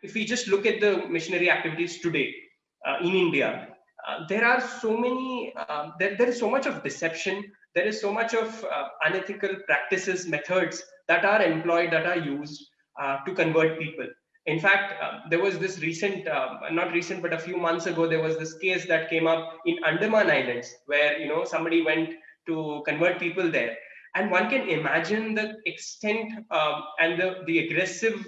if we just look at the missionary activities today in India, there are so many, there is so much of deception, there is so much of unethical practices, methods that are employed, that are used to convert people. In fact, there was this recent, not recent, but a few months ago, there was this case that came up in Andaman Islands where, somebody went to convert people there. And one can imagine the extent and the aggressive,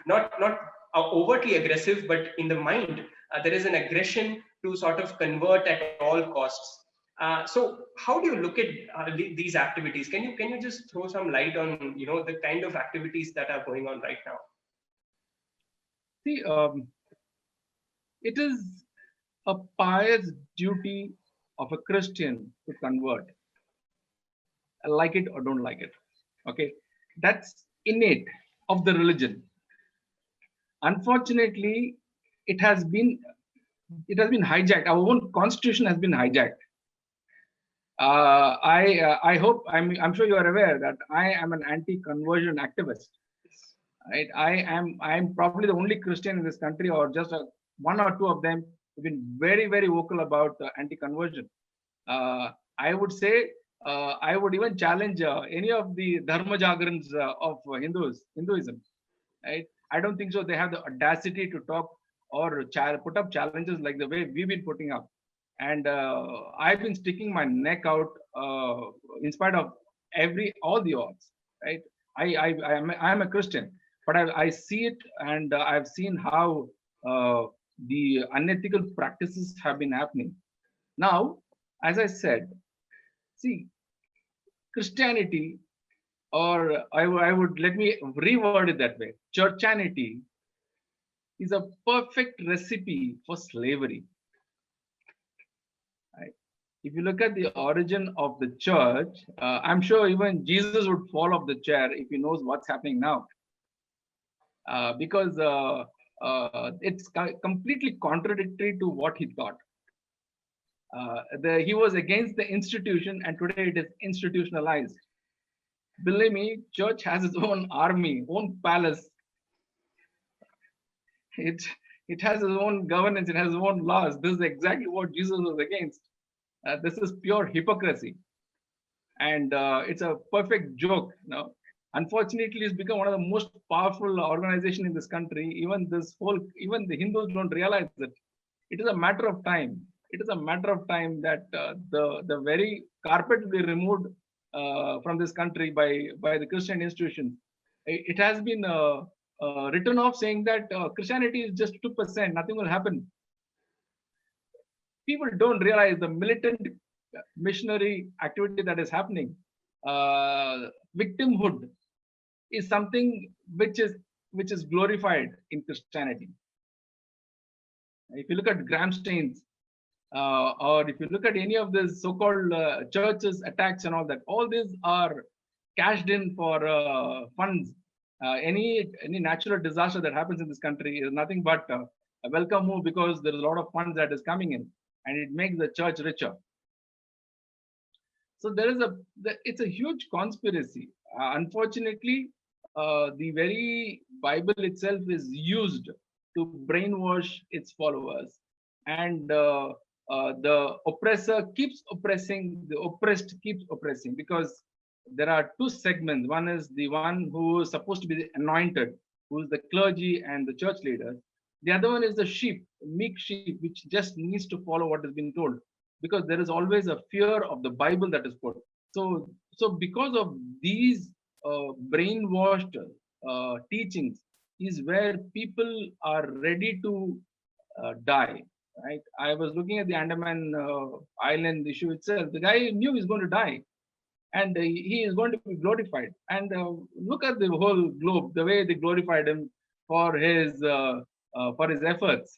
not overtly aggressive, but in the mind, there is an aggression to sort of convert at all costs. So how do you look at these activities? Can you just throw some light on the kind of activities that are going on right now? See, it is a pious duty of a Christian to convert. Like it or don't like it. Okay, that's innate of the religion. Unfortunately, it has been hijacked. Our own constitution has been hijacked. I hope I'm sure you are aware that I am an anti-conversion activist. Right? I am probably the only Christian in this country, or just one or two of them, who've been very, very vocal about anti-conversion. I would say I would even challenge any of the dharma jagarans of Hinduism. Right? I don't think so. They have the audacity to talk or put up challenges like the way we've been putting up. And I've been sticking my neck out in spite of all the odds. Right? I am a Christian, but I see it, and I've seen how the unethical practices have been happening. Now, as I said, see, Christianity, or I would let me reword it that way, churchanity is a perfect recipe for slavery. Right? If you look at the origin of the church, I'm sure even Jesus would fall off the chair if he knows what's happening now, because it's completely contradictory to what he thought. He was against the institution, and today it is institutionalized. Believe me, church has its own army, own palace. It has its own governance, it has its own laws. This is exactly what Jesus was against. This is pure hypocrisy, and it's a perfect joke. Unfortunately, it's become one of the most powerful organizations in this country. Even the Hindus don't realize it. It is a matter of time. It is a matter of time that the very carpet will be removed from this country by the Christian institutions. It has been written off, saying that Christianity is just 2%, nothing will happen. People don't realize the militant missionary activity that is happening. Victimhood is something which is glorified in Christianity. If you look at Gramsteins, or if you look at any of these so-called churches attacks and all these are cashed in for funds. Any natural disaster that happens in this country is nothing but a welcome move, because there is a lot of funds that is coming in, and it makes the church richer. So it's a huge conspiracy. Unfortunately, the very Bible itself is used to brainwash its followers, and the oppressor keeps oppressing, the oppressed keeps oppressing, because there are two segments. One is the one who is supposed to be the anointed, who is the clergy and the church leaders. The other one is the sheep, meek sheep, which just needs to follow what has been told, because there is always a fear of the Bible that is put. So because of these brainwashed teachings is where people are ready to die. Right? I was looking at the Andaman Island issue itself. The guy knew he's going to die, and he is going to be glorified. And look at the whole globe, the way they glorified him for his efforts,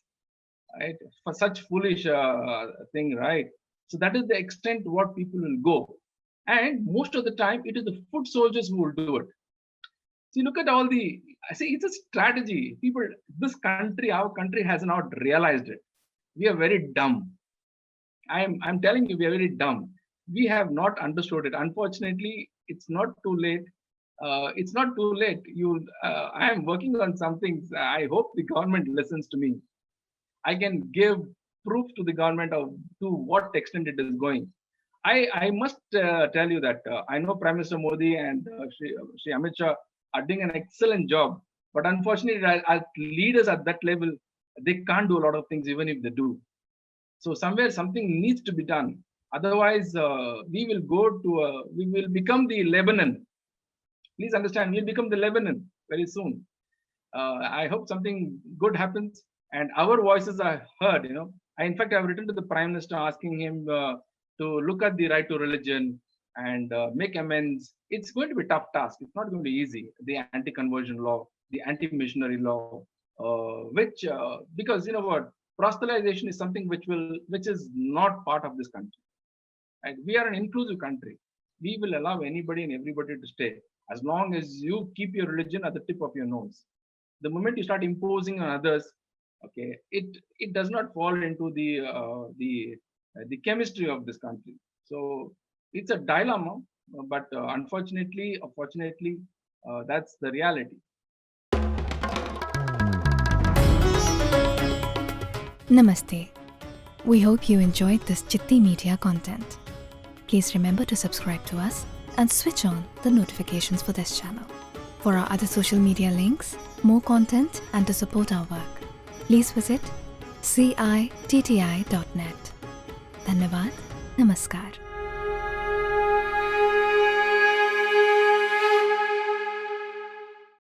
right? For such foolish thing, right? So that is the extent to what people will go. And most of the time, it is the foot soldiers who will do it. See, look at it's a strategy. People, our country has not realized it. We are very dumb. I'm telling you, we are very dumb. We have not understood it. Unfortunately, it's not too late. it's not too late. I am working on some things. I hope the government listens to me. I can give proof to the government of to what extent it is going. I must tell you that I know Prime Minister Modi and Shri Amit Shah are doing an excellent job. But unfortunately, as leaders at that level, they can't do a lot of things even if they do. So somewhere something needs to be done. Otherwise, we will become the Lebanon. Please understand, we'll become the Lebanon very soon. I hope something good happens and our voices are heard. In fact, I've written to the Prime Minister asking him to look at the right to religion and make amends. It's going to be a tough task. It's not going to be easy. The anti-conversion law, the anti-missionary law, because you know what, proselytization is something which is not part of this country. And we are an inclusive country. We will allow anybody and everybody to stay as long as you keep your religion at the tip of your nose. The moment you start imposing on others, okay, it does not fall into the chemistry of this country. So it's a dilemma, but unfortunately, or fortunately, that's the reality. Namaste. We hope you enjoyed this Chitti Media content. Please remember to subscribe to us and switch on the notifications for this channel. For our other social media links, more content, and to support our work, please visit citti.net. Dhanyavad. Namaskar.